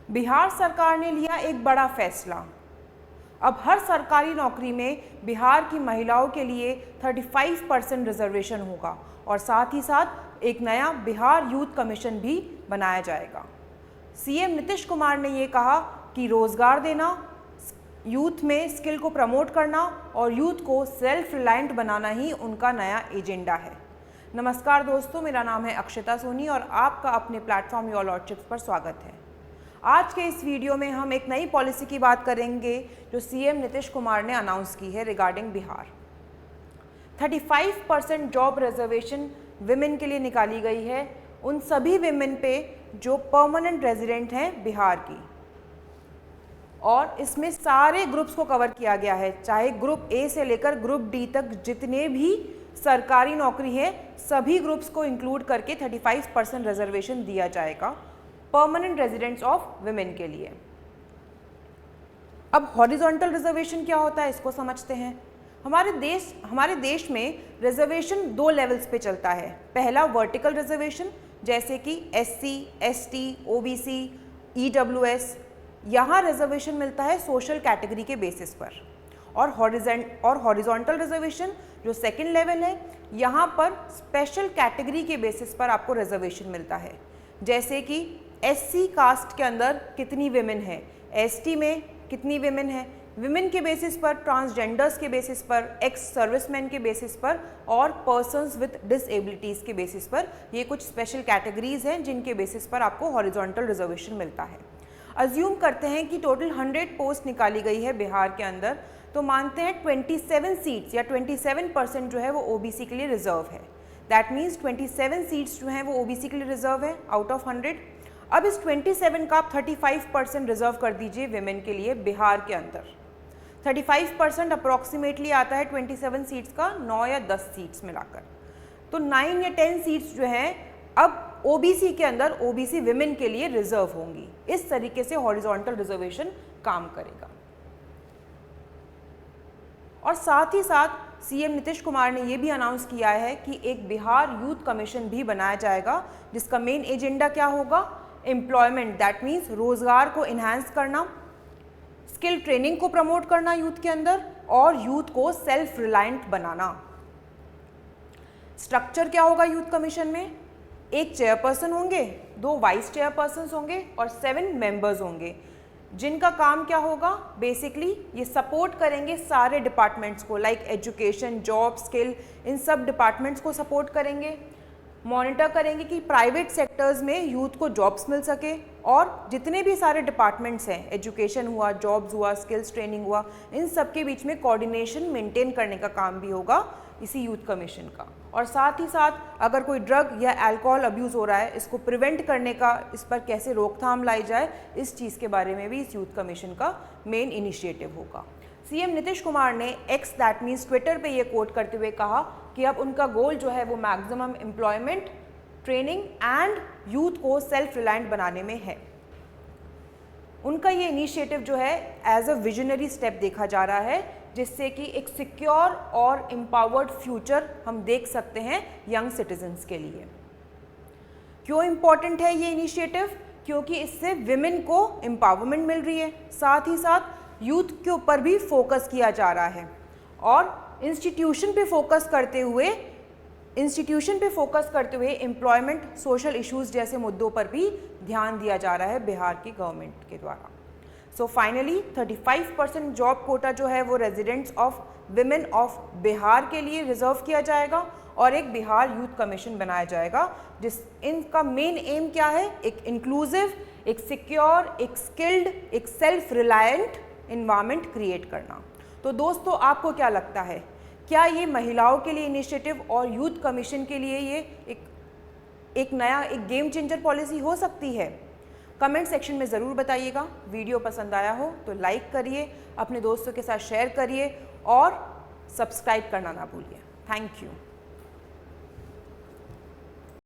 बिहार सरकार ने लिया एक बड़ा फैसला। अब हर सरकारी नौकरी में बिहार की महिलाओं के लिए 35% रिजर्वेशन होगा और साथ ही साथ एक नया बिहार यूथ कमीशन भी बनाया जाएगा। सीएम नीतीश कुमार ने ये कहा कि रोजगार देना, यूथ में स्किल को प्रमोट करना और यूथ को सेल्फ रिलायंट बनाना ही उनका नया एजेंडा है। नमस्कार दोस्तों, मेरा नाम है अक्षता सोनी और आपका अपने प्लेटफॉर्म योर लॉर्डशिप्स पर स्वागत है। आज के इस वीडियो में हम एक नई पॉलिसी की बात करेंगे जो सीएम नीतीश कुमार ने अनाउंस की है regarding Bihar. 35% job reservation women के लिए निकाली गई है, उन सभी विमेन पे जो परमानेंट रेजिडेंट हैं बिहार की, और इसमें सारे ग्रुप्स को कवर किया गया है, चाहे ग्रुप ए से लेकर ग्रुप डी तक जितने भी सरकारी नौकरी है सभी ग्रुप्स को इंक्लूड करके 35% रिजर्वेशन दिया जाएगा परमानेंट रेजिडेंट्स ऑफ विमेन के लिए। अब हॉरिजॉन्टल रिजर्वेशन क्या होता है इसको समझते हैं। हमारे देश में रिजर्वेशन 2 लेवल्स पे चलता है। पहला वर्टिकल रिजर्वेशन, जैसे कि एससी, एसटी, ओबीसी, ईडब्ल्यूएस, यहाँ रिजर्वेशन मिलता है सोशल कैटेगरी के बेसिस पर। और हॉरिजॉन्टल रिजर्वेशन जो सेकंड लेवल है, यहाँ पर स्पेशल कैटेगरी के बेसिस पर आपको रिजर्वेशन मिलता है। जैसे कि एससी कास्ट के अंदर कितनी विमेन है, एसटी में कितनी विमेन है, विमेन के बेसिस पर, ट्रांसजेंडर्स के बेसिस पर, एक्स सर्विसमैन के बेसिस पर और पर्सन्स विद डिसेबिलिटीज़ के बेसिस पर, ये कुछ स्पेशल कैटेगरीज हैं जिनके बेसिस पर आपको हॉरिजॉन्टल रिजर्वेशन मिलता है। अज्यूम करते हैं कि टोटल 100 पोस्ट निकाली गई है बिहार के अंदर, तो मानते हैं 27 सीट्स या 27% जो है वो ओबीसी के लिए रिजर्व है। दैट मीन्स 27 सीट्स जो हैं वो ओबीसी के लिए रिजर्व है आउट ऑफ 100। अब इस 27 का आप 35% रिजर्व कर दीजिए विमेन के लिए बिहार के अंदर। 35% अप्रॉक्सीमेटली आता है 27 सीट्स का 9 या 10 सीट्स मिलाकर, तो 9 या 10 सीट्स जो हैं अब ओबीसी के अंदर ओबीसी विमेन के लिए रिजर्व होंगी। इस तरीके से हॉरिजॉन्टल रिजर्वेशन काम करेगा। और साथ ही साथ सीएम नीतीश कुमार ने ये भी अनाउंस किया है कि एक बिहार यूथ कमीशन भी बनाया जाएगा, जिसका मेन एजेंडा क्या होगा, एम्प्लॉयमेंट, दैट मीन्स रोजगार को इन्हांस करना, स्किल ट्रेनिंग को प्रमोट करना यूथ के अंदर और यूथ को सेल्फ रिलायंट बनाना। स्ट्रक्चर क्या होगा यूथ कमीशन में, एक चेयरपर्सन होंगे, 2 वाइस चेयरपर्सन होंगे और 7 मेंबर्स होंगे, जिनका काम क्या होगा, बेसिकली ये सपोर्ट करेंगे सारे डिपार्टमेंट्स को, लाइक एजुकेशन, जॉब, स्किल, इन सब डिपार्टमेंट्स को सपोर्ट करेंगे। मॉनिटर करेंगे कि प्राइवेट सेक्टर्स में यूथ को जॉब्स मिल सके और जितने भी सारे डिपार्टमेंट्स हैं, एजुकेशन हुआ, जॉब्स हुआ, स्किल्स ट्रेनिंग हुआ, इन सब के बीच में कोऑर्डिनेशन मेंटेन करने का काम भी होगा इसी यूथ कमीशन का। और साथ ही साथ अगर कोई ड्रग या अल्कोहल अब्यूज़ हो रहा है, इसको प्रिवेंट करने का, इस पर कैसे रोकथाम लाई जाए, इस चीज़ के बारे में भी इस यूथ कमीशन का मेन इनिशिएटिव होगा। सीएम नीतीश कुमार ने एक्स, दैट मीन्स ट्विटर पे ये कोट करते हुए कहा कि अब उनका गोल जो है वो maximum employment, training and youth को सेल्फ रिलायंट बनाने में है। उनका ये इनिशिएटिव जो है एज अ विजनरी स्टेप देखा जा रहा है, जिससे कि एक सिक्योर और एम्पावर्ड फ्यूचर हम देख सकते हैं यंग सिटीजन्स के लिए। क्यों इम्पॉर्टेंट है ये इनिशिएटिव, क्योंकि इससे विमेन को एम्पावरमेंट मिल रही है, साथ ही साथ यूथ के ऊपर भी फोकस किया जा रहा है और इंस्टीट्यूशन पे फोकस करते हुए एम्प्लॉयमेंट, सोशल इश्यूज जैसे मुद्दों पर भी ध्यान दिया जा रहा है बिहार की गवर्नमेंट के द्वारा। सो फाइनली 35% जॉब कोटा जो है वो residents of women of Bihar के लिए रिजर्व किया जाएगा और एक बिहार यूथ कमीशन बनाया जाएगा, जिस इनका मेन एम क्या है, एक इंक्लूसिव, एक सिक्योर, एक स्किल्ड, एक सेल्फ रिलायंट इन्वायरमेंट क्रिएट करना। तो दोस्तों, आपको क्या लगता है, क्या ये महिलाओं के लिए इनिशिएटिव और यूथ कमीशन के लिए ये एक नया गेम चेंजर पॉलिसी हो सकती है? कमेंट सेक्शन में ज़रूर बताइएगा। वीडियो पसंद आया हो तो लाइक करिए, अपने दोस्तों के साथ शेयर करिए और सब्सक्राइब करना ना भूलिए। Thank you.